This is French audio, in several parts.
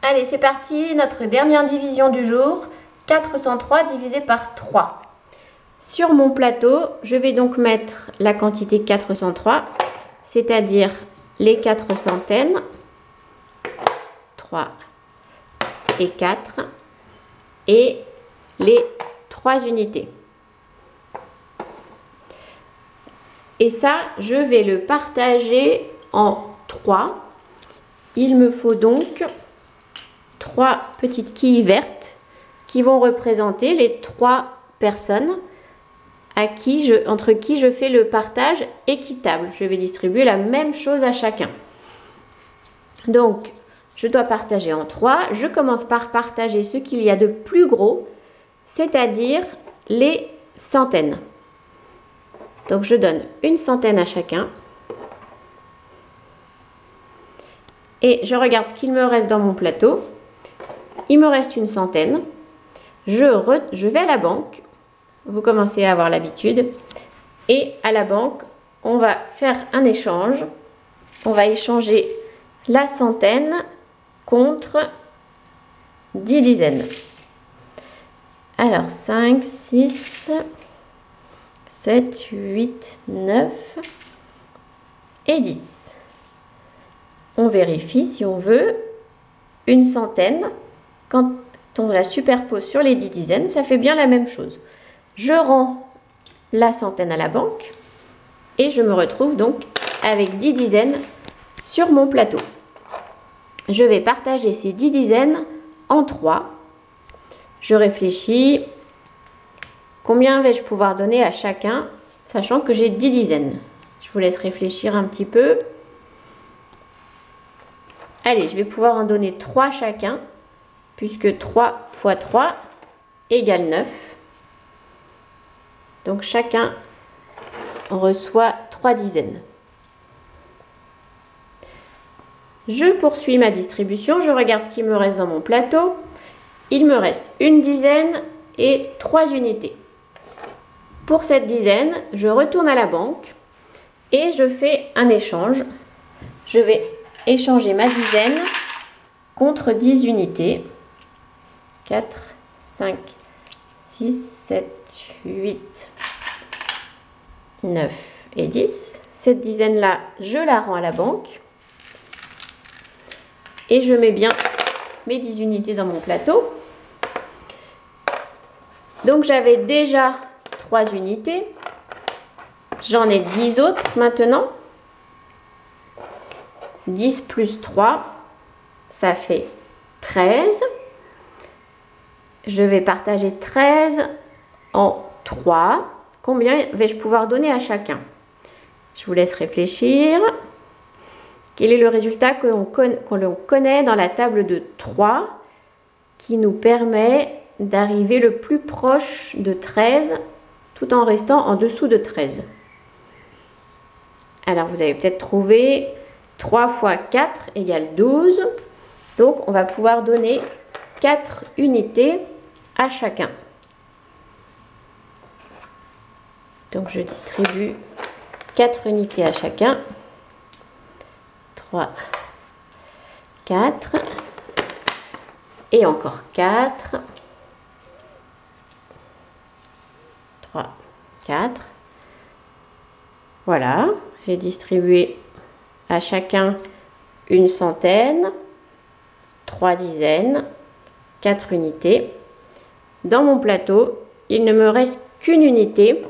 Allez, c'est parti, notre dernière division du jour, 403 divisé par 3. Sur mon plateau, je vais donc mettre la quantité 403, c'est-à-dire les 4 centaines, 3 et 4, et les 3 unités. Et ça, je vais le partager en 3. Il me faut donc 3 petites quilles vertes qui vont représenter les 3 personnes entre qui je fais le partage équitable. Je vais distribuer la même chose à chacun. Donc, je dois partager en 3. Je commence par partager ce qu'il y a de plus gros, c'est-à-dire les centaines. Donc, je donne une centaine à chacun. Et je regarde ce qu'il me reste dans mon plateau. Il me reste une centaine. Je vais à la banque. Vous commencez à avoir l'habitude. Et à la banque, on va faire un échange. On va échanger la centaine contre 10 dizaines. Alors, 5, 6, 7, 8, 9 et 10. On vérifie si on veut une centaine. Quand on la superpose sur les 10 dizaines, ça fait bien la même chose. Je rends la centaine à la banque et je me retrouve donc avec 10 dizaines sur mon plateau. Je vais partager ces 10 dizaines en 3. Je réfléchis. Combien vais-je pouvoir donner à chacun, sachant que j'ai 10 dizaines? Je vous laisse réfléchir un petit peu. Allez, je vais pouvoir en donner 3 chacun, puisque 3 fois 3 égale 9. Donc chacun reçoit 3 dizaines. Je poursuis ma distribution, je regarde ce qui me reste dans mon plateau. Il me reste une dizaine et 3 unités. Pour cette dizaine, je retourne à la banque et je fais un échange. Je vais échanger ma dizaine contre 10 unités. 4, 5, 6, 7, 8, 9 et 10. Cette dizaine-là, je la rends à la banque. Et je mets bien mes 10 unités dans mon plateau. Donc j'avais déjà 3 unités. J'en ai 10 autres maintenant. 10 plus 3, ça fait 13. Je vais partager 13 en 3. Combien vais-je pouvoir donner à chacun? Je vous laisse réfléchir. Quel est le résultat que l'on connaît dans la table de 3 qui nous permet d'arriver le plus proche de 13 tout en restant en dessous de 13? Alors, vous avez peut-être trouvé 3 fois 4 égale 12. Donc, on va pouvoir donner 4 unités à chacun. Donc, je distribue 4 unités à chacun. 3, 4. Et encore 4. 3, 4. Voilà, j'ai distribué à chacun une centaine, 3 dizaines, 4 unités. Dans mon plateau, il ne me reste qu'une unité.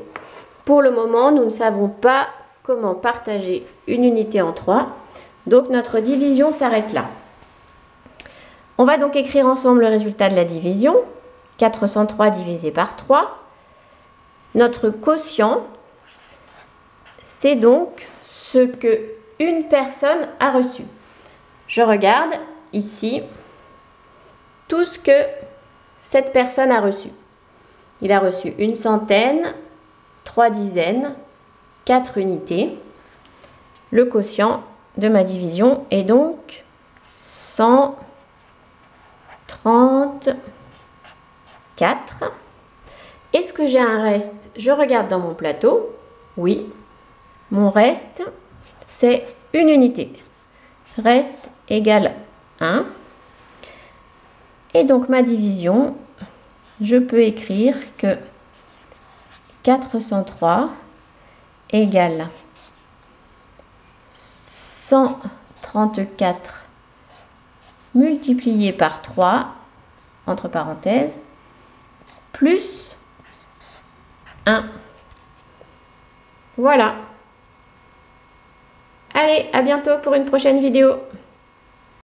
Pour le moment, nous ne savons pas comment partager une unité en 3. Donc, notre division s'arrête là. On va donc écrire ensemble le résultat de la division. 403 divisé par 3. Notre quotient, c'est donc ce que une personne a reçu. Je regarde ici tout ce que cette personne a reçu. Il a reçu une centaine, 3 dizaines, 4 unités. Le quotient de ma division est donc 134. Est-ce que j'ai un reste? Je regarde dans mon plateau. Oui, mon reste, c'est une unité. Reste égale 1. Et donc ma division, je peux écrire que 403 égale 134 multiplié par 3, entre parenthèses, plus 1. Voilà. Allez, à bientôt pour une prochaine vidéo.